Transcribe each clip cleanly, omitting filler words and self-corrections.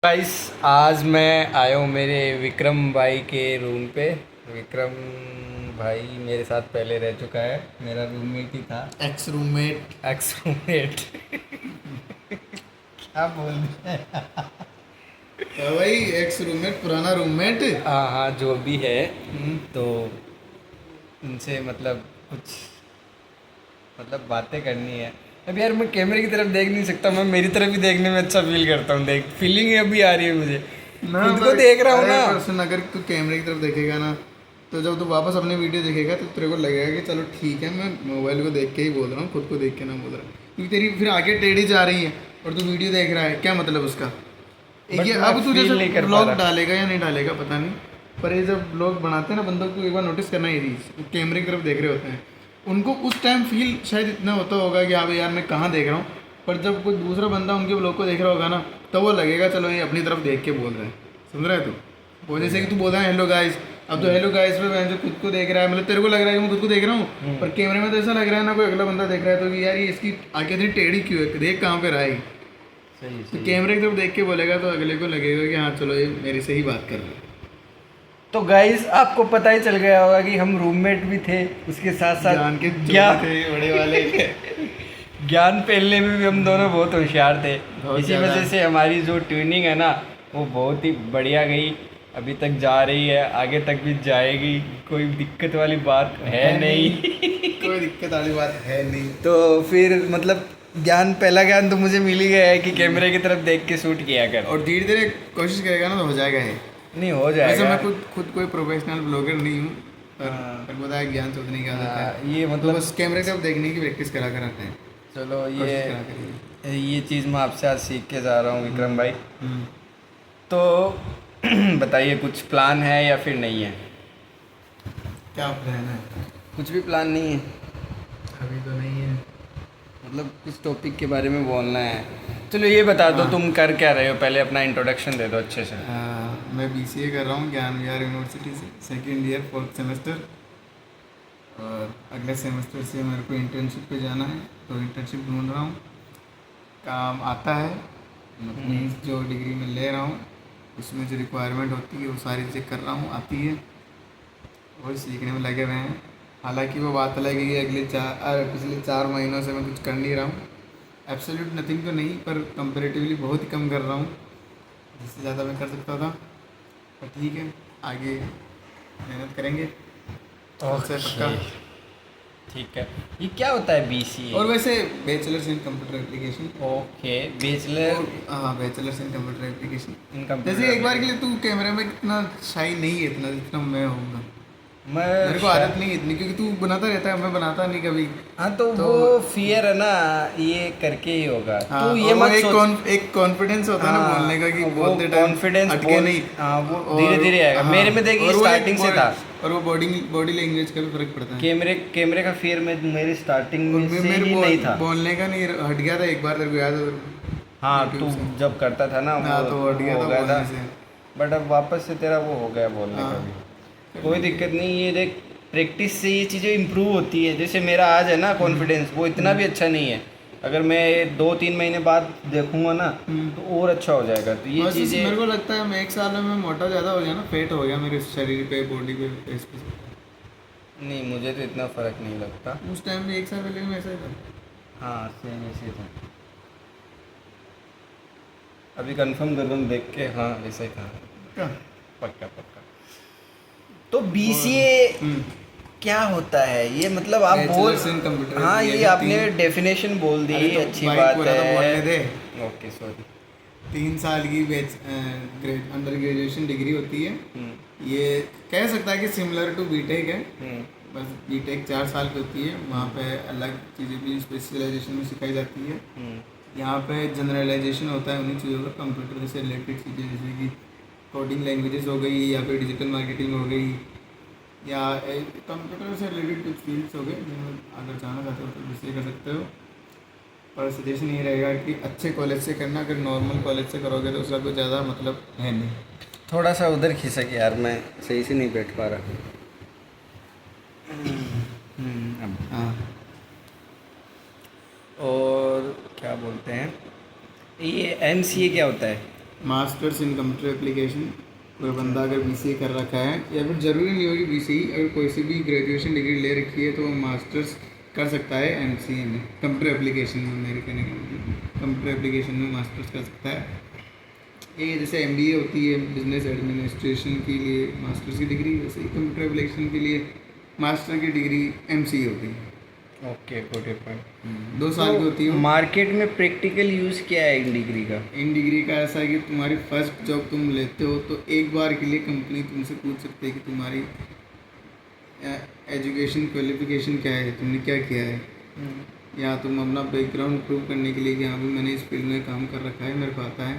Guys, आज मैं आया हूँ मेरे विक्रम भाई के रूम पे। विक्रम भाई मेरे साथ पहले रह चुका है, मेरा रूममेट ही था। X roommate. X roommate. क्या बोल दिया। वही एक्स रूममेट, पुराना रूममेट। हाँ हाँ, जो भी है। तो उनसे कुछ बातें करनी है। अब यार मैं कैमरे की तरफ देख नहीं सकता, मैं मेरी तरफ ही देखने में अच्छा फील करता हूँ। देख, फीलिंग अभी आ रही है मुझे, ना खुद को पर देख रहा हूँ अरे ना। पर सुन, अगर तू कैमरे की तरफ देखेगा ना, तो जब तू वापस अपनी वीडियो देखेगा तो तेरे को लगेगा कि चलो ठीक है, मैं मोबाइल को देख के ही बोल रहा हूँ, खुद को देख के ना बोल रहा हूँ, क्योंकि तेरी फिर आगे टेढ़ी जा रही है और तू वीडियो देख रहा है, क्या मतलब उसका। बट ये मैं अब तू फील जैसे नहीं कर पा ब्लॉग रहा। डालेगा या नहीं डालेगा पता नहीं, पर ये जब ब्लॉग बनाते हैं ना, बंदों को एक बार नोटिस करना ही थी, कैमरे की तरफ देख रहे होते हैं, उनको उस टाइम फील शायद इतना होता होगा कि हाँ भाई यार मैं कहाँ देख रहा हूँ, पर जब कोई दूसरा बंदा उनके ब्लॉग को देख रहा होगा ना, तो वो लगेगा चलो ये अपनी तरफ देख के बोल रहे हैं। समझ रहा है तू? वो जैसे कि तू बोल रहा है हेलो गाइस, अब तो हेलो गाइस पे मैं जो खुद को देख रहा है, मतलब तेरे को लग रहा है कि मैं खुद को देख रहा हूँ, पर कैमरे में तो ऐसा लग रहा है ना कोई अगला बंदा देख रहा है, तो कि यार ये इसकी आंखें इतनी टेढ़ी क्यों है, देख कहाँ पे रहा है। सही तो सही। कैमरे की तरफ देख के बोलेगा तो अगले को लगेगा कि हाँ चलो ये मेरे से ही बात कर रहा है। तो गाइस, आपको पता ही चल गया होगा कि हम रूममेट भी थे, उसके साथ साथ जान के ज्ञान चोरी थे बड़े वाले। ज्ञान फैलने में भी हम दोनों बहुत होशियार थे। बहुत इसी ज़्यादा। वजह से हमारी जो ट्यूनिंग है ना, वो बहुत ही बढ़िया गई। अभी तक जा रही है, आगे तक भी जाएगी, कोई दिक्कत वाली बात है नहीं। कोई दिक्कत वाली बात है नहीं। तो फिर पहला ज्ञान तो मुझे मिल ही गया है कि कैमरे की तरफ देख के शूट किया कर। और धीरे धीरे कोशिश करेगा ना तो हो जाएगा ये। नहीं, हो वैसे जाएगा। मैं खुद खुद कोई प्रोफेशनल ब्लॉगर नहीं हूँ, हाँ। पर बताया ज्ञान चौधरी क्या होता है। ये तो बस कैमरे की तरफ देखने की प्रैक्टिस करा कर आते हैं। चलो, कोशिश करा करिए। ये चीज़ मैं आपसे आज सीख के जा रहा हूँ विक्रम भाई। हम्म। तो बताइए, कुछ प्लान है या फिर नहीं है? क्या प्लान है? कुछ भी प्लान नहीं है? अभी तो नहीं है। कुछ टॉपिक के बारे में बोलना है। चलो ये बता दो, हाँ। तुम कर क्या रहे हो, पहले अपना इंट्रोडक्शन दे दो अच्छे से। मैं बीसीए कर रहा हूँ ज्ञान विहार यूनिवर्सिटी से, सेकेंड ईयर 4th सेमेस्टर। और अगले सेमेस्टर से मेरे को इंटर्नशिप पे जाना है, तो इंटर्नशिप ढूंढ रहा हूँ। काम आता है, मीन्स जो डिग्री में ले रहा हूँ उसमें जो रिक्वायरमेंट होती है वो सारी चेक कर रहा हूँ, आती है, वही सीखने में लगे हुए हैं। हालांकि वो बात अलग है कि पिछले 4 महीनों से मैं कुछ कर नहीं रहा हूँ, एब्सोल्यूट नथिंग तो नहीं, पर कंपेरेटिवली बहुत ही कम कर रहा हूँ, जिससे ज़्यादा मैं कर सकता था। पर ठीक है, आगे मेहनत करेंगे, कल से पक्का। ठीक है। ये क्या होता है बीसीए? और वैसे bachelors in computer application. Okay, bachelor हाँ, बैचलर्स इन कंप्यूटर एप्लीकेशन। इन जैसे एक कंप्यूटर। बार के लिए तू कैमरे में कितना शाई नहीं है, इतना जितना मैं होऊंगा। मैं मेरे को आदत नहीं है इतनी, क्योंकि तू बनाता रहता है, मैं बनाता नहीं कभी। हाँ, तो तो वो फियर है ना, ये करके ही होगा। हाँ, तू और ये वो मत सोच। एक कॉन्फिडेंस होता है ना हाँ, बोलने का, कि वो बोलते टाइम कॉन्फिडेंस अटके नहीं। हाँ, वो और धीरे धीरे आएगा। हाँ, मेरे में देख, और वो एक स्टार्टिंग से था। और वो बॉडी लैंग्वेज का भी फर्क पड़ता है। कैमरे का फियर में मेरी स्टार्टिंग और में से मेरे ही नहीं था। बोलने का नहीं हट गया था एक बार, तेरे को याद है? हाँ, YouTube तू से। जब करता था ना, हाँ, वो तो हट गया हो था गया था। बोलने से। बट अब वापस से तेरा वो हो गया बोलने का हाँ। भी। कोई दिक्कत नहीं, ये देख, प्रैक्टिस से ये चीज़ें इम्प्रूव होती है। जैसे मेरा आज है ना कॉन्फिडेंस, वो इतना भी अच्छा नहीं है। अगर मैं 2-3 महीने बाद देखूंगा ना, तो और अच्छा हो जाएगा। तो ये बस चीज़ें मेरे को लगता है मैं 1 साल में मैं मोटा ज़्यादा हो गया ना, फेट हो गया मेरे शरीर पे, बॉडी पे, फेस पे। नहीं, मुझे तो इतना फ़र्क नहीं लगता। उस टाइम में 1 साल पहले में ऐसा ही था। हाँ, सेम ऐसे था। अभी कंफर्म कर रहा हूँ देख के, हाँ ऐसा ही था। क्या? पक्का पक्का। तो बीसीए हम्म। क्या होता है ये, आप बोल। बैचलर्स इन कंप्यूटर हाँ, ये एप्लीकेशन आपने डेफिनेशन बोल दी, अरे तो अच्छी भाई बात पूरा तो बोलने है। दे। Okay, sorry. 3 साल की अंडर ग्रेजुएशन डिग्री होती है। ये कह सकता है कि सिमिलर टू बीटेक है, बस बीटेक 4 साल की होती है। वहाँ पे अलग चीज़ें भी स्पेशलाइजेशन में सिखाई जाती है। यहाँ पे जनरलाइजेशन होता है उन्हीं चीज़ों का, कंप्यूटर से रिलेटेड चीज़ें, जैसे कि कोडिंग लैंग्वेजेस हो गई, या फिर डिजिटल मार्केटिंग हो गई, या कंप्यूटर से रिलेटेड कुछ फील्ड्स हो गए जिनमें अगर जाना चाहते हो तो इससे कर सकते हो। पर सजेशन ये रहेगा कि अच्छे कॉलेज से करना, अगर नॉर्मल कॉलेज से करोगे तो उसका कोई ज़्यादा मतलब है नहीं। थोड़ा सा उधर खिसक यार, मैं सही से नहीं बैठ पा रहा। अब हाँ, और क्या बोलते हैं, ये एमसीए क्या होता है? Masters in computer application. कोई बंदा अगर बीसीए कर रखा है, या फिर ज़रूरी नहीं होगी बीसीए, अगर कोई सी भी ग्रेजुएशन डिग्री ले रखी है तो वो मास्टर्स कर सकता है एमसीए में, कंप्यूटर एप्लीकेशन में। मेरे कहने का मतलब कंप्यूटर एप्लीकेशन में मास्टर्स कर सकता है। ये जैसे एमबीए होती है बिजनेस एडमिनिस्ट्रेशन के लिए मास्टर्स की डिग्री, वैसे ही कंप्यूटर एप्लीकेशन के लिए मास्टर की डिग्री एमसीए होती है। Okay, good point. 2 साल की होती है। मार्केट में प्रैक्टिकल यूज़ क्या है इन डिग्री का? इन डिग्री का ऐसा है कि तुम्हारी फर्स्ट जॉब तुम लेते हो तो एक बार के लिए कंपनी तुमसे पूछ सकती है कि तुम्हारी एजुकेशन क्वालिफिकेशन क्या है, तुमने क्या किया है, या तुम अपना बैकग्राउंड प्रूव करने के लिए कि हाँ भी मैंने इस फील्ड में काम कर रखा है, मेरे को आता है,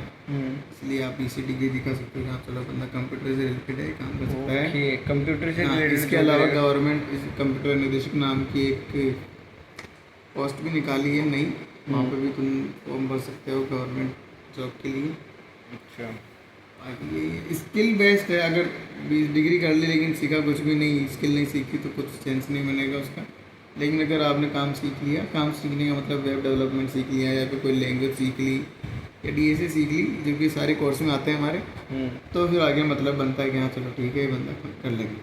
इसलिए आप इसी डिग्री दिखा सकते हो कि हाँ चलो बंदा कंप्यूटर से रिलेटेड है, काम कर सकता है। ओके, कंप्यूटर से हाँ, रिलेटेड। इसके अलावा गवर्नमेंट इस कंप्यूटर निदेशक नाम की एक पोस्ट भी निकाली है नई, वहाँ पे भी तुम फॉर्म भर सकते हो गवर्नमेंट जॉब के लिए। अच्छा, बाकी ये स्किल बेस्ड है। अगर डिग्री कर ली लेकिन सीखा कुछ भी नहीं, स्किल नहीं सीखी तो कुछ सेंस नहीं बनेगा उसका। लेकिन अगर आपने काम सीख लिया, काम सीखने का मतलब वेब डेवलपमेंट सीख लिया या फिर कोई लैंग्वेज सीख ली या डीएसए सीख ली, जो कि सारे कोर्स में आते हैं हमारे, तो फिर आगे मतलब बनता है कि हाँ चलो ठीक है ये बंदा कर लेंगे।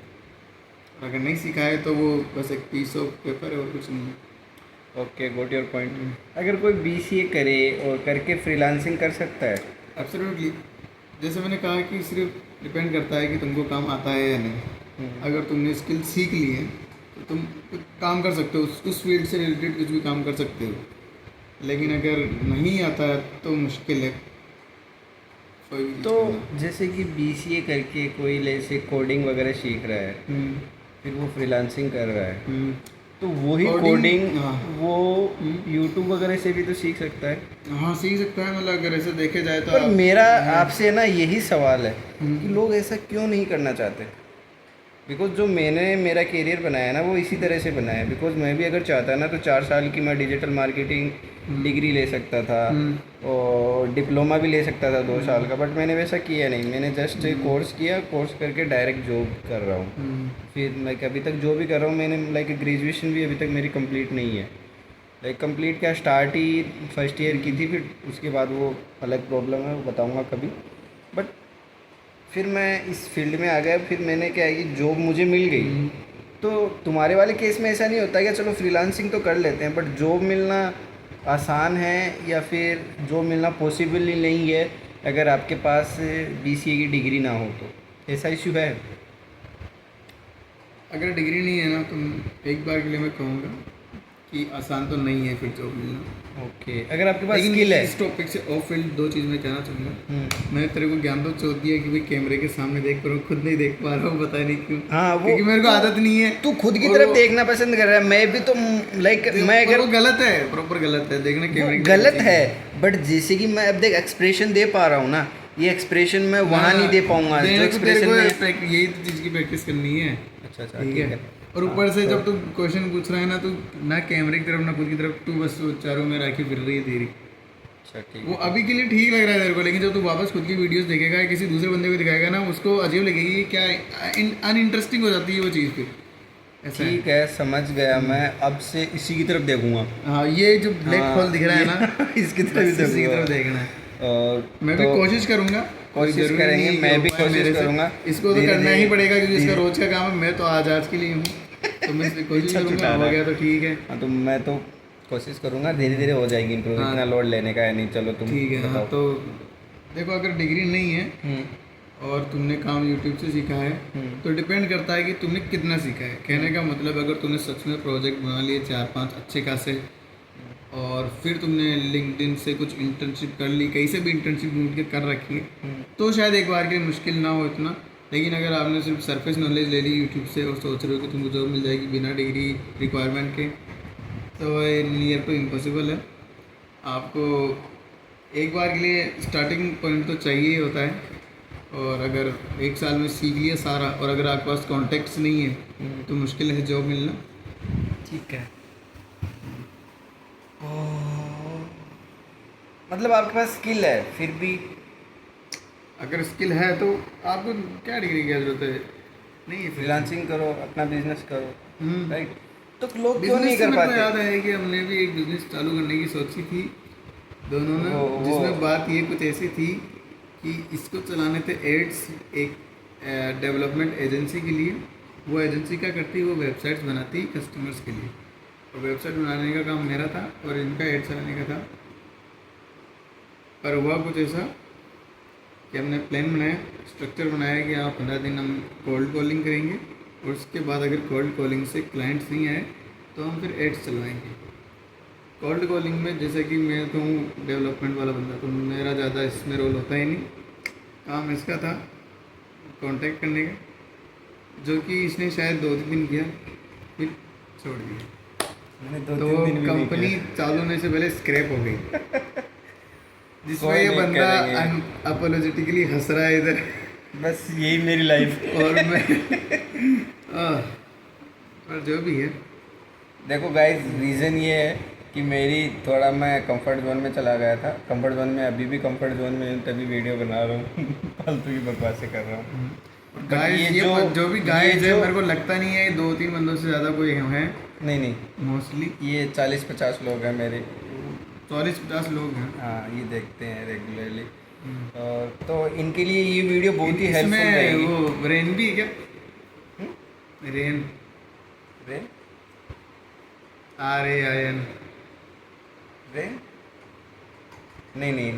अगर नहीं सीखा है तो वो बस एक पीस ऑफ पेपर है और कुछ नहीं है। Okay, got your point. अगर कोई बीसीए करे और करके फ्रीलांसिंग कर सकता है? एब्सोल्युटली। जैसे मैंने कहा कि सिर्फ डिपेंड करता है कि तुमको काम आता है या नहीं। अगर तुमने स्किल सीख ली है तो तुम काम कर सकते हो, उस फील्ड से रिलेटेड कुछ भी काम कर सकते हो। लेकिन अगर नहीं आता है तो मुश्किल है कोई भी चीज़ तो करना। जैसे कि बीसीए करके कोई जैसे कोडिंग वगैरह सीख रहा है, फिर वो फ्रीलांसिंग कर रहा है, तो वही कोडिंग हाँ। वो यूट्यूब वगैरह से भी तो सीख सकता है। हाँ सीख सकता है, मतलब अगर ऐसे देखे जाए तो पर मेरा आपसे ना यही सवाल है कि लोग ऐसा क्यों नहीं करना चाहते? बिकॉज जो मैंने मेरा करियर बनाया ना वो इसी तरह से बनाया है। बिकॉज मैं भी अगर चाहता ना तो 4 साल की मैं डिजिटल मार्केटिंग डिग्री ले सकता था और डिप्लोमा भी ले सकता था 2 साल का, बट मैंने वैसा किया नहीं। मैंने जस्ट कोर्स किया, कोर्स करके डायरेक्ट जॉब कर रहा हूँ। फिर मैं अभी तक जो भी कर रहा हूँ, मैंने लाइक ग्रेजुएशन भी अभी तक मेरी कंप्लीट नहीं है। लाइक कंप्लीट क्या, स्टार्ट ही फर्स्ट ईयर की थी, फिर उसके बाद वो अलग प्रॉब्लम है, वो बताऊँगा कभी। बट फिर मैं इस फील्ड में आ गया। फिर मैंने क्या है कि जॉब मुझे मिल गई। तो तुम्हारे वाले केस में ऐसा नहीं होता कि चलो फ्रीलांसिंग तो कर लेते हैं, बट जॉब मिलना आसान है या फिर जॉब मिलना पॉसिबल ही नहीं है अगर आपके पास बीसीए की डिग्री ना हो? तो ऐसा इशू है? अगर डिग्री नहीं है ना तो एक बार के लिए मैं कहूँगा कि आसान तो नहीं है फिर जॉब मिलना। ओके, अगर आपके पास लेकिन स्किल है। इस टॉपिक से ऑफ फील्ड 2 चीज़ मैं कहना चाहूँगा। मैंने तेरे को ज्ञान तो चोट दिया कि भाई कैमरे के सामने देख पा रहा हूँ, खुद नहीं देख पा रहा हूँ, पता नहीं क्यों। हाँ, क्योंकि मेरे को आदत नहीं है। तू खुद की तरफ देखना पसंद कर रहा है, मैं भी तो लाइक मैं अगर वो गलत है, प्रॉपर गलत है देखना कैमरे की गलत तरफ। है, बट जैसे कि मैं अब देख एक्सप्रेशन दे पा रहा हूँ ना, ये एक्सप्रेशन मैं वहाँ नहीं दे पाऊंगा जो देने को तेरे एक्सप्रेशन को में। यही तो चीज़ की प्रैक्टिस करनी है। अच्छा, ठीक है। और ऊपर से जब तू क्वेश्चन पूछ रहा है ना, तो ना कैमरे की तरफ ना खुद की तरफ, तू बस वो चारों में राखी फिर रही है तेरी। अच्छा, ठीक। वो अभी के लिए ठीक लग रहा है तेरे को, लेकिन जब तू वापस खुद की वीडियोस देखेगा या किसी दूसरे बंदे को दिखाएगा ना, उसको अजीब लगेगी। क्या अनइंटरेस्टिंग हो जाती है वो चीज़ फिर। ऐसा है। ठीक है, समझ गया। मैं अब से इसी की तरफ देखूंगा। हाँ, ये जो ब्लैक होल दिख रहा है ना, इसकी बस तरफ इसी की तरफ देखूंगा। देखना है। और मैं भी कोशिश करूंगा, कोई कोशिश जरूरी करेंगे, नहीं कि मैं भी हो पाए कोशिश मेरे से। करूंगा। इसको तो धीरे करना ही धीरे- पड़ेगा क्योंकि इसका रोज का काम है। मैं तो आज के लिए हूँ, तो मैं इसलिए कोशिश इच्छा करूंगा, छुटाना हो गया तो ठीक है। हाँ, तो मैं तो कोशिश करूंगा, धीरे धीरे हो जाएगी इम्प्रूव। हाँ। इतना लोड लेने का है नहीं। चलो तुम ठीक है। हाँ, बताओ। तो देखो अगर डिग्री नहीं है हम्म, और तुमने काम यूट्यूब से सीखा है, तो डिपेंड करता है कि तुमने कितना सीखा है। कहने का मतलब अगर तुमने सच में प्रोजेक्ट बना लिए 4-5 अच्छे खासे, और फिर तुमने लिंक्डइन से कुछ इंटर्नशिप कर ली, कहीं से भी इंटर्नशिप ढूंढ के कर रखी है, तो शायद एक बार के लिए मुश्किल ना हो इतना। लेकिन अगर आपने सिर्फ सरफेस नॉलेज ले ली यूट्यूब से और सोच रहे हो कि तुमको जॉब मिल जाएगी बिना डिग्री रिक्वायरमेंट के, तो ये नियर टू इम्पॉसिबल है। आपको एक बार के लिए स्टार्टिंग पॉइंट तो चाहिए ही होता है। और अगर 1 साल में सीख लिया सारा और अगर आपके पास कॉन्टेक्ट्स नहीं है तो मुश्किल है जॉब मिलना। ठीक है। मतलब आपके पास स्किल है फिर भी? अगर स्किल है तो आपको क्या डिग्री की जरूरत है? नहीं, फ्रीलांसिंग करो, अपना बिजनेस करो, हम्म। राइट? तो लोग क्यों नहीं कर मेरे को पाते? याद है कि हमने भी एक बिजनेस चालू करने की सोची थी दोनों ने, वो- जिसमें बात ये कुछ ऐसी थी कि इसको चलाने थे एड्स एक डेवलपमेंट एजेंसी के लिए। वो एजेंसी क्या करती है, वो वेबसाइट्स बनाती है कस्टमर्स के लिए, और वेबसाइट बनाने का काम मेरा था और इनका एड चलाने का था। पर हुआ कुछ ऐसा कि हमने प्लान बनाया, स्ट्रक्चर बनाया कि हाँ 15 दिन हम कोल्ड कॉलिंग करेंगे, और उसके बाद अगर कोल्ड कॉलिंग से क्लाइंट्स नहीं आए तो हम फिर एड्स चलवाएंगे। कोल्ड कॉलिंग में जैसे कि मैं तो हूँ डेवलपमेंट वाला बंदा, तो मेरा ज़्यादा इसमें रोल होता ही नहीं, काम इसका था कांटेक्ट करने का, जो कि इसने शायद 2 दिन किया फिर छोड़ दिया। मैंने तो कंपनी चालू होने से पहले स्क्रैप हो गई जिसमें कोई ये नहीं बंदा करेंगे। अपोलोजेटिकली हंस रहा है इधर बस यही मेरी लाइफ। और मैं पर जो भी है, देखो गाइस, रीज़न ये है कि मेरी थोड़ा मैं कंफर्ट जोन में चला गया था। कंफर्ट जोन में अभी भी कंफर्ट जोन में हूँ, तभी वीडियो बना रहा हूँ फालतू की बकवासें कर रहा हूँ। गाइस ये ये जो भी गाइस है जो- मेरे को लगता नहीं है 2-3 बंदों से ज़्यादा कोई है नहीं, मोस्टली। ये 40-50 लोग हैं मेरे। 40-50 लोग हैं। हाँ, ये देखते हैं रेगुलरली। और तो इनके लिए ये वीडियो बहुत ही हेल्पफुल इसमें रहेगी। वो रेन भी है क्या? Rain, rain RAIN। रेन नहीं,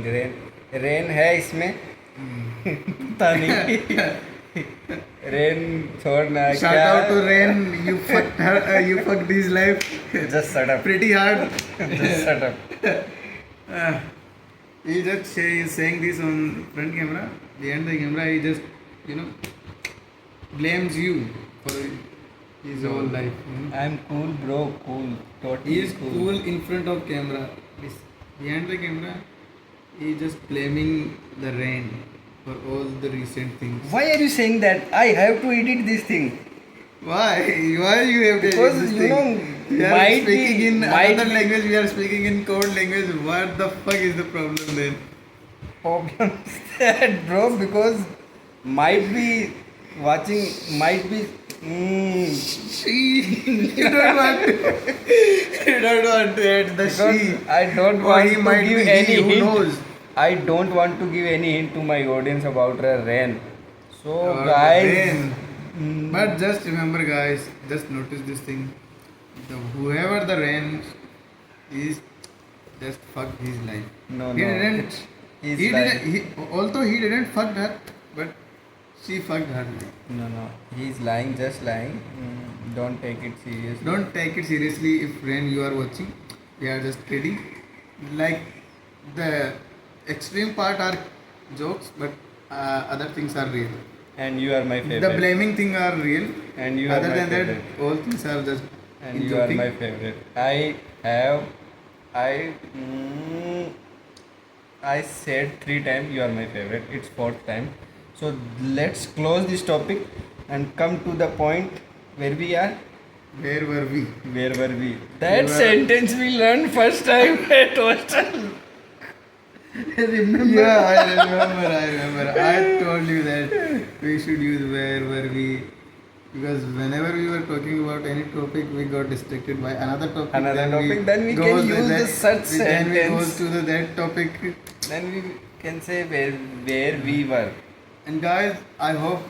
रेन है इसमें। पता नहीं रेन छोड़ना है Shout क्या। out to Rain, you fucked her, you fucked his life just shut up, pretty hard. Just shut up. He just saying this on front camera, behind the camera he just blames you for his whole life. I am cool bro, cool, He totally is cool in front of camera. Behind the camera, he is just blaming the rain for all the recent things. Why are you saying that? I have to edit this thing. Why? Why you have to Because, edit this you thing? know, We are might speaking be- in might another be- language. We are speaking in code language. What the fuck is the problem then? Problems that, bro, because might be watching, might be. You don't want to. You don't want to add the Because she. I don't Or want he to might give be any he, who hint. knows? I don't want to give any hint to my audience about a rain. So About guys, rain. But just remember, guys, just notice this thing. Whoever the rain is, just fucked his life. no, He no. didn't. He's He like, didn't. Although he didn't fuck her, but she fucked her life. no. He's lying, just lying. Don't take it seriously. Don't take it seriously. If rain you are watching, we are just kidding. Like the extreme part are jokes, but other things are real. And you are my favorite. The blaming thing are real. And you are Other my than favorite. that, all things are just And you joking. are my favorite. I said 3 times you are my favorite. It's 4th time. So let's close this topic and come to the point where we are. Where were we? Where were we? That We were- sentence we learned first time at hostel. Remember? Yeah, I remember. I told you that we should use where were we, because whenever we were talking about any topic, we got distracted by another topic. Then we can use the such Then we sentence. goes to that topic. Then we can say where we were. And guys, I hope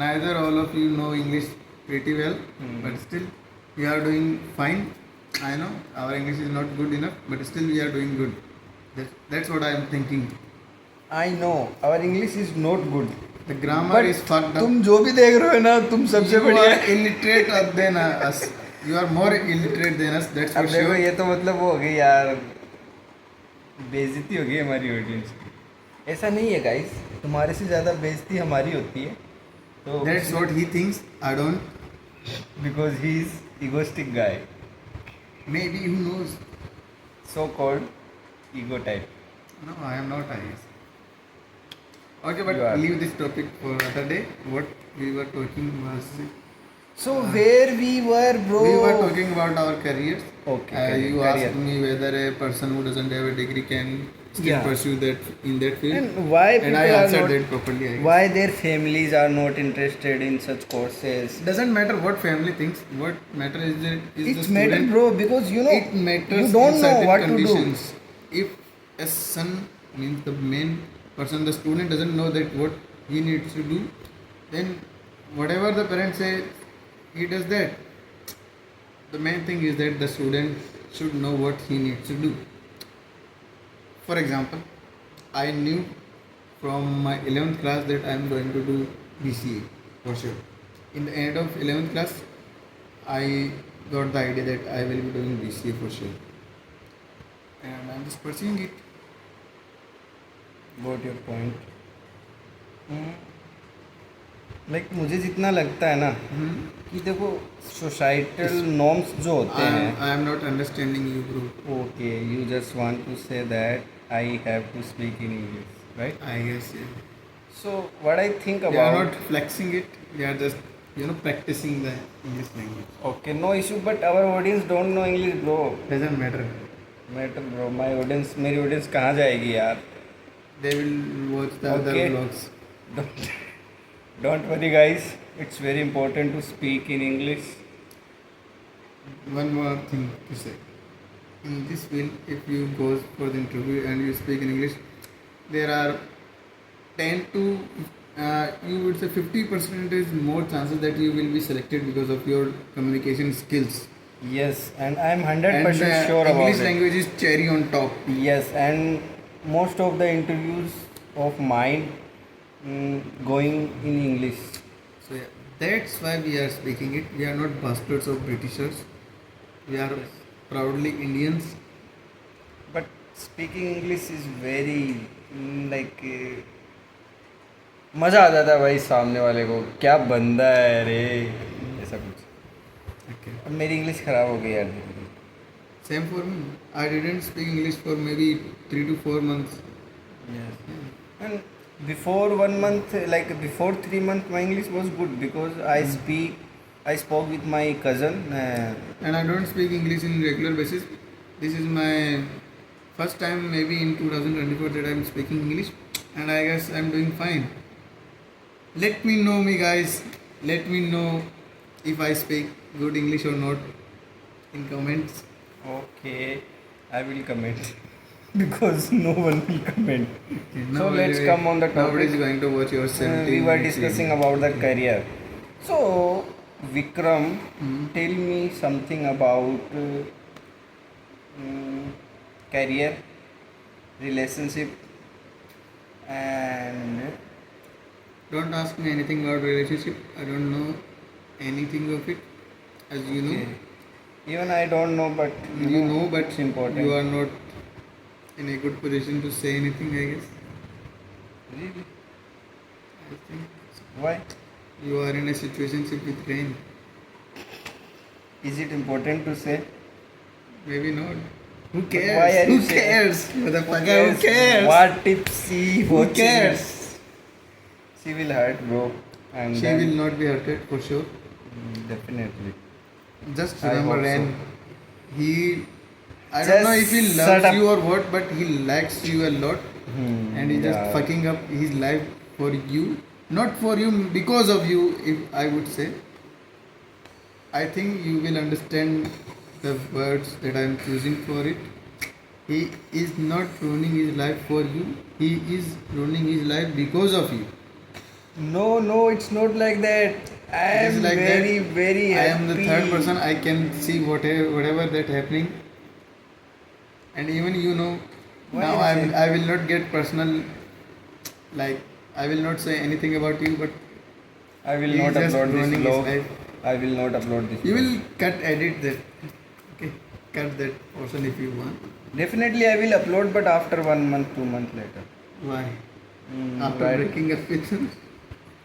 neither all of you know English pretty well, but still we are doing fine. I know our English is not good enough, but still we are doing good. That's what I am thinking. I know our English is not good. The grammar is fucked up. तुम जो भी देख रहे हो ना, तुम सबसे You बढ़िया। are illiterate than us. You are more illiterate than us. That's for अब देखो, sure. ये तो मतलब वो हो गई यार, बेइज्जती हो गई हमारी ऑडियंस की। ऐसा नहीं है गाइस, तुम्हारे से ज़्यादा बेइज्जती हमारी होती है। तो That's what he thinks. I don't. because he is egoistic guy, Maybe who knows? so called ego type. No, I am not. I guess. Okay, but You are. leave this topic for another day. What we were talking was So where we were, bro? we were talking about our careers. Okay, career, You career. asked me whether a person who doesn't have a degree can still Yeah. pursue that in that field. And why And people I are answered not, that properly. I guess. why their families are not interested in such courses? Doesn't matter what family thinks. What matters is that is the It matters, student. bro, because you know It matters you don't in know certain what conditions. If a son means the main person, the student doesn't know that what he needs to do, then whatever the parent says, he does that. The main thing is that the student should know what he needs to do. For example, I knew from my 11th class that I am going to do BCA for sure. In the end of 11th class, I got the idea that I will be doing BCA for sure. And I'm just pursuing it. Got your point. Like मुझे जितना लगता है ना कि देखो societal norms जो होते हैं I am not understanding you, bro. Okay you just want to say that I have to speak in English right I guess, yeah. So what I think We are about not flexing it. We are just, practicing the English language. Okay no issue but our audience don't know English bro Doesn't matter. Matter bro my audience मेरी audience कहाँ जाएगी यार They will watch the other Okay. vlogs. Don't worry guys, it's very important to speak in English. One more thing to say. In this field, if you go for the interview and you speak in English, there are 10 to you would say 50% is more chances that you will be selected because of your communication skills. Yes, and I'm And 100% sure about English it. language is cherry on top. Yes, and most of the interviews of mine going in English. So yeah, that's why we are speaking it. We are not bastards of Britishers. We are proudly Indians. But speaking English is very like मज़ा आ जाता है भाई सामने वाले को क्या बंदा है रे ऐसा कुछ Okay. अब मेरी इंग्लिश ख़राब हो गई यार Same for me. I didn't speak English for maybe 3 to 4 months. Yes. And before 1 month, like before 3 months, my English was good because I spoke with my cousin. And I don't speak English in regular basis. This is my first time maybe in 2024 that I'm speaking English, and I guess I'm doing fine. Let me know me guys. Let me know if I speak good English or not in comments. Okay, I will comment because no one will comment. Okay, So let's come on the Nobody topic. is going to watch your 17. We were discussing about the career. So Vikram, tell me something about career, relationship, and Don't ask me anything about relationship. I don't know anything of it. As you know, okay. Even I don't know, but you know, but it's important. you are not in a good position to say anything. I guess. Really? I think Why? you are in a situationship with rain. Is it important to say? Maybe not. Who But cares? why are Who you saying- cares? Motherfucker, who cares? What if she Who watches? cares? She will hurt, bro. And She then- will not be hurted for sure. Definitely. Just I remember, hope so. Ren. He. I Just don't know if he shut loves up. you or what, but he likes you a lot, and he's just yeah. fucking up his life for you. Not for you, because of you. If I would say. I think you will understand the words that I am choosing for it. He is not ruining his life for you. He is ruining his life because of you. No, it's not like that. I It is am like very, that. very I happy. am the third person. I can see whatever that happening, and even Why now is it? I will not get personal. Like I will not say anything about you, but I will he not is just upload this ruining his vlog. life. I will not upload this. You vlog. will edit that. Okay, cut that portion if you want. Definitely, I will upload, but after 1 month, 2 months later. Why? After Right. breaking up with him.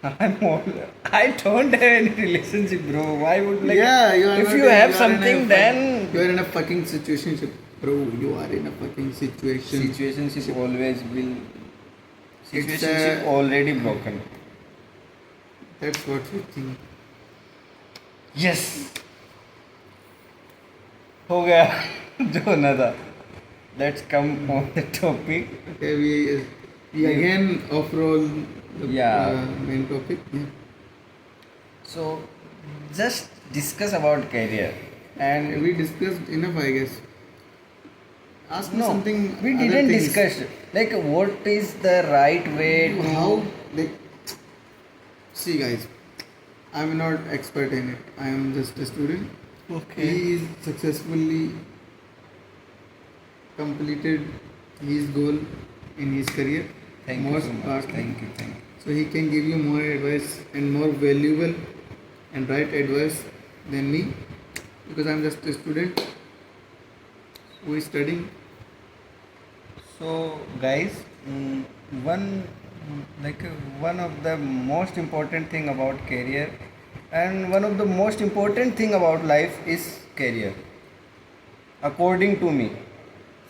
I don't have any relationship, bro. Why would like? Yeah, you are. If not you in- have are in a something, fuck- then you are in a fucking situation, bro. You are in a fucking situation. situationship always will. It's, Situationship already broken. That's what you think. Yes. हो गया जो होना था. Let's come on the topic. Okay, we again off-roll the Yeah. main topic. Yeah. So, just discuss about career and We discussed enough, I guess. Ask me No, something. we other didn't things. discuss like what is the right way to. How like see guys, I'm not expert in it. I am just a student. Okay. He is successfully completed his goal in his career. Thank you so much. Partly. Thank you. Thank you. So he can give you more advice and more valuable and right advice than me because I'm just a student who is studying. So, guys, one one of the most important thing about career, and one of the most important thing about life is career. According to me,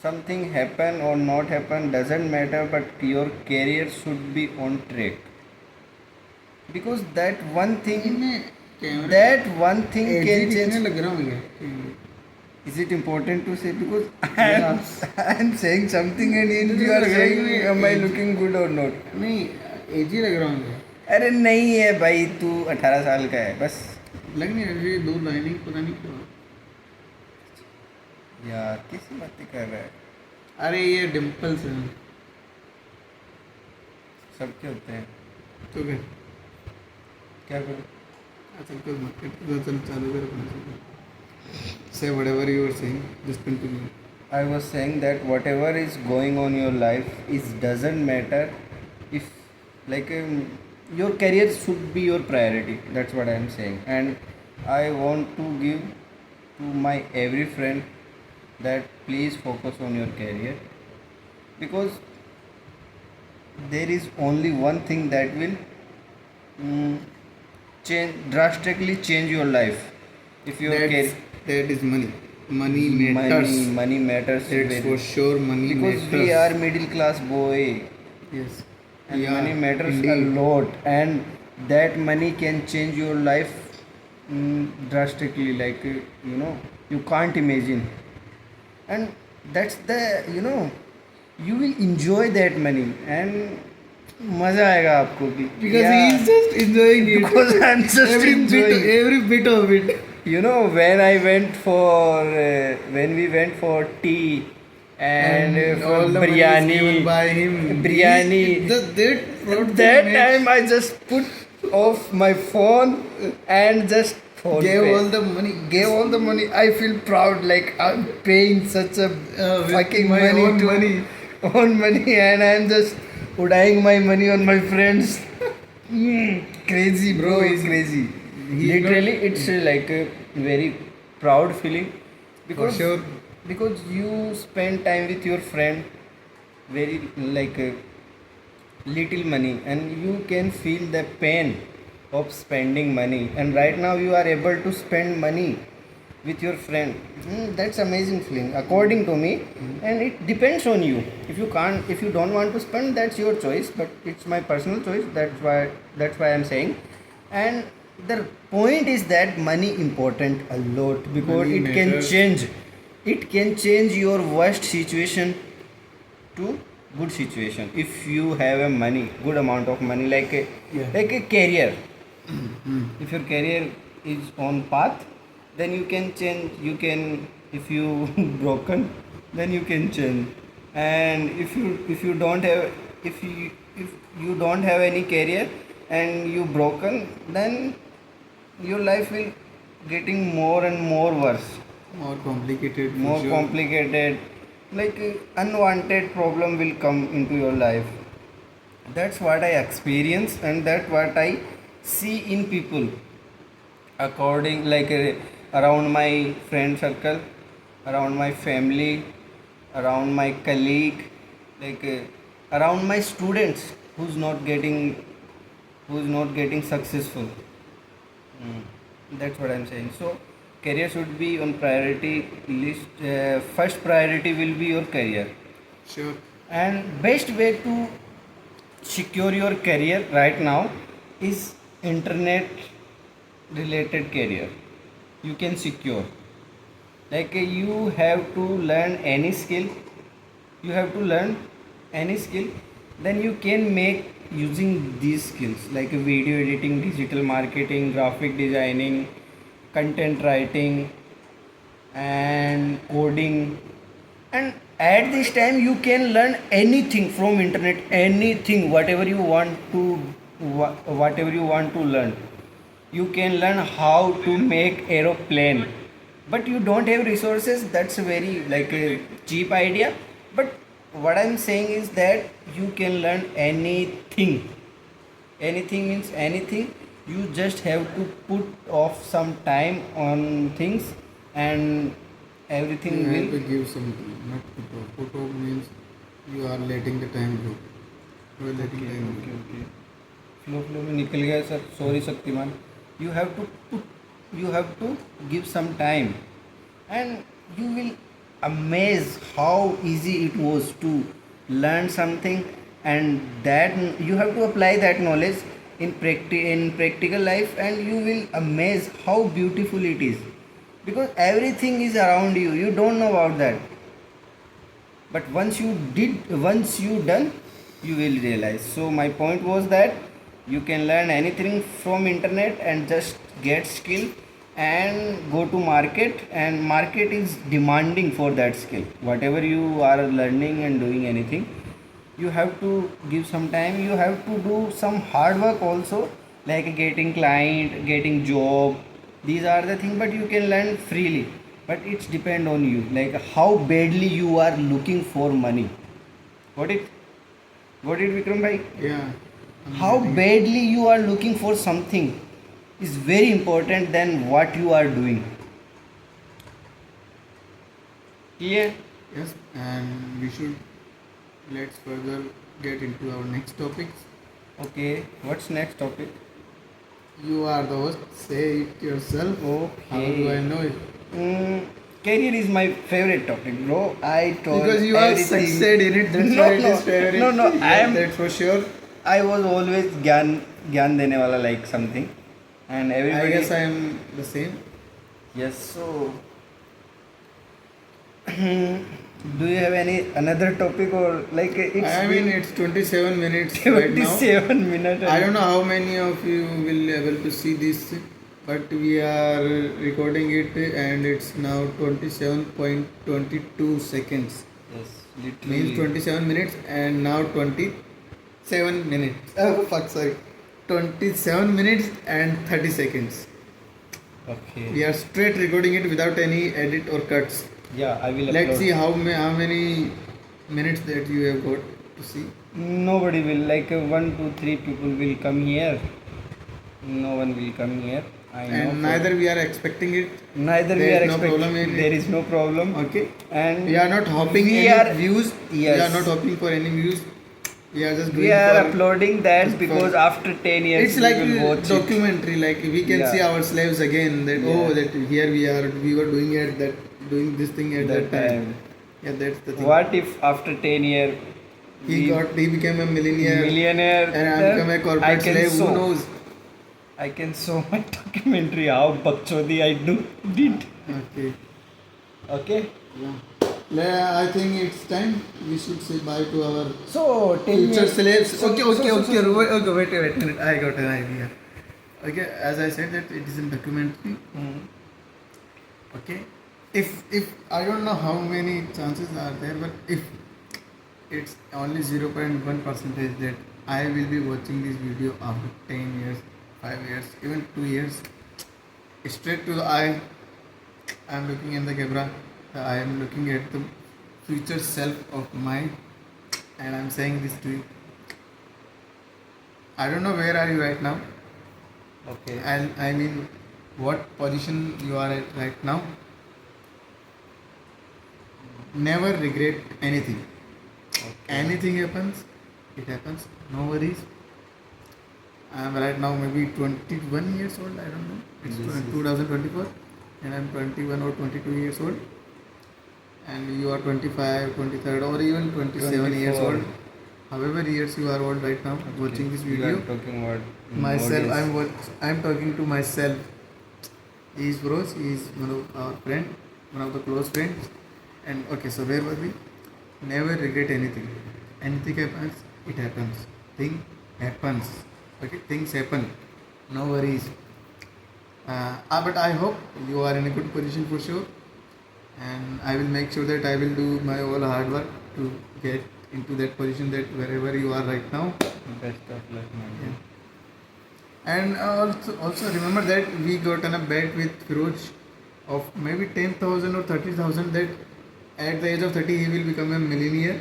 something happen or not happen doesn't matter, but your career should be on track. Because that one thing can change. लग रहा हूँ मुझे. Is it important to say? Because Yeah. I am saying something and you are saying, am I looking good or not? नहीं as ही लग रहा हूँ मुझे. अरे नहीं है भाई, तू 18 साल का है बस. लग नहीं रहा. ये दो लाइनिंग पता नहीं क्यों. यार किसी बातें कर रहा है. अरे ये डिम्पल्स हैं. सबके होते हैं. तो क्या क्या करूँ? अच्छा कोई मत कर. चल चालू कर अपना. Say whatever you were saying. Just continue. I was saying that whatever is going on your life is doesn't matter if your career should be your priority. That's what I am saying, and I want to give to my every friend that please focus on your career, because there is only one thing that will drastically change your life. If your career, That is money. Money matters. money matters That's very, for sure. Money because matters. we are middle class boy, Yes. and Yeah, money matters a indeed. lot, and that money can change your life drastically, you can't imagine. And that's the, you will enjoy that money, and मजा आएगा आपको भी. Because Yeah, he is just enjoying it. because I'm just enjoying. Every bit of it. When we went for tea and for all the money is biryani, given by him. biryani. That time I just put off my phone and just gave all the money. gave all the money. I feel proud, like I'm paying such a With fucking my money own to money. own money, and I'm just putting my money on my friends. Crazy, bro. Bro, It's crazy. he Literally, not- it's like a very proud feeling, because sure. because you spend time with your friend, very little money, and you can feel the pain of spending money, and right now you are able to spend money with your friend. That's amazing feeling according to me, and it depends on you. If you don't want to spend, that's your choice, but it's my personal choice. That's why I'm saying. And the point is that money important a lot, because Money matters. it can change your worst situation to good situation if you have a good amount of money, like a career. If your career is on path, then you can change. If you broken, then you can change. And if you don't have if you don't have any career and you broken, then your life will getting more and more worse, More complicated. for more sure. complicated, unwanted problem will come into your life. That's what I experience, and that's what I see in people, according around my friend circle, around my family, around my colleague, around my students who's not getting successful. That's what I'm saying. So career should be on priority list. First priority will be your career, Sure. and best way to secure your career right now is internet related career. You can secure, you have to learn any skill. Then you can make using these skills, like video editing, digital marketing, graphic designing, content writing, and coding, and at this time you can learn anything from internet, anything, whatever you want to, whatever you want to learn. You can learn how to make aeroplane, but you don't have resources. That's a very like a cheap idea. But what I'm saying is that you can learn anything. Anything means anything. You just have to put off some time on things, and everything You have will. to give some, not put off means you are letting the time go. You are letting time go. Okay flow में निकल गया sir, sorry Shaktimaan. You have to put, you have to give some time, and you will amaze how easy it was to learn something, and that you have to apply that knowledge in practical life, and you will amaze how beautiful it is, because everything is around you. You don't know about that, but once you done, you will realize. So my point was that you can learn anything from internet and just get skill and go to market, and market is demanding for that skill. Whatever you are learning and doing anything, you have to give some time. You have to do some hard work also, like getting client, getting job. These are the things, but you can learn freely. But it's depend on you, like how badly you are looking for money. Got it Vikram bhai? Yeah. I'm How getting it. badly you are looking for something is very important than what you are doing. Clear? Yes, and we should let's further get into our next topics. Okay, what's next topic? You are the host. Say it yourself. How do I Okay. know it? Career is my favorite topic, bro. I told Because you are everything. succeed in it. That's No, why it no, is favorite. no, no, I Yes, am- that's for sure. I was always ज्ञान देने वाला, like something, and I everybody. guess I am the same. Yes. So, do you have any another topic, or like it's I mean, it's 27 minutes right now. 27 minutes. I don't know how many of you will able to see this, but we are recording it and it's now 27.22 seconds. Yes, literally. Means 27 minutes and now 27 minutes. Oh fuck, sorry. 27 minutes and 30 seconds. Okay. We are straight recording it without any edit or cuts. Yeah, I will upload. Let's see how many minutes that you have got to see. Nobody will, like 1, 2, 3 people will come here. No one will come here. I know. And neither we are expecting it. Neither we there are is no problem expecting. in it. There is no problem. Okay. And We are not hoping we any are- views. Yes. We are not hoping for any views. We are just doing we are for, uploading that just because for- after 10 years It's we like will a watch it. documentary. Like we can Yeah. see our slaves again. That Yeah. that here we are. We were doing it. Doing this thing at that time. Yeah, that's the thing. What if after 10 years He became a millionaire. millionaire, And I then become a I corporate can slave. show. Who knows? I can show my documentary how bakchodi I did. Okay. Okay. Yeah. I think it's time we should say bye to our So tell me. future slaves. So- Okay. Wait a minute. I got an idea. Okay, as I said that it is a documentary. Hmm. Okay. If I don't know how many chances are there, but if it's only 0.1 percentage that I will be watching this video after 10 years, 5 years, even 2 years, straight to the eye. I am looking in the camera. I am looking at the future self of mine, and I am saying this to you. I don't know where are you right now, Okay. and I mean what position you are at right now. Never regret anything. Anything happens, it happens. No worries. I am right now maybe 21 years old. I don't know. It's Yes, yes. 2024, and I'm 21 or 22 years old. And you are 25, 23, or even 27 years 24. old. However years you are old right now, watching this You video. are talking about Myself, nowadays. I'm talking to myself. He is Bros. He is one of our friend, one of the close friends. And okay, so where were we? Never regret anything. Anything happens, it happens. Thing happens. Okay, things happen. No worries. But I hope you are in a good position for sure. and I will make sure that I will do my all hard work to get into that position that wherever you are right now. Best of luck, man. And also remember that we got on a bet with Firoz of maybe 10,000 or 30,000 that at the age of 30 he will become a millionaire.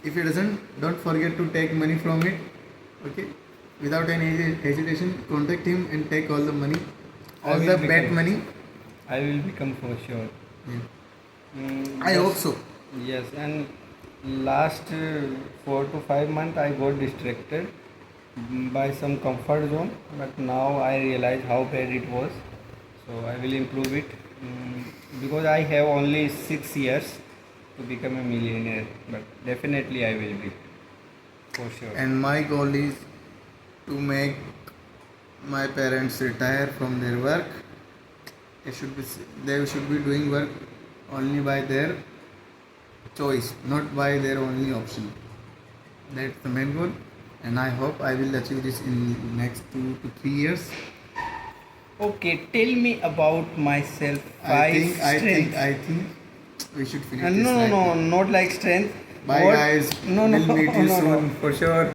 If he doesn't, don't forget to take money from it. Okay, without any hesitation, contact him and take all the money, all will the become- bet money. I will become for sure. Yeah. I Yes. hope so. Yes, and last 4 to 5 months I got distracted by some comfort zone, but now I realize how bad it was. So I will improve it because I have only 6 years to become a millionaire, but definitely I will be for sure. And my goal is to make my parents retire from their work. They should be doing work only by their choice, not by their only option. That's the main goal, and I hope I will achieve this in next 2 to 3 years. Okay, tell me about myself. I think we should finish this. No, right now. not like strength. Bye What- guys. No, We'll meet you no, no. soon for sure.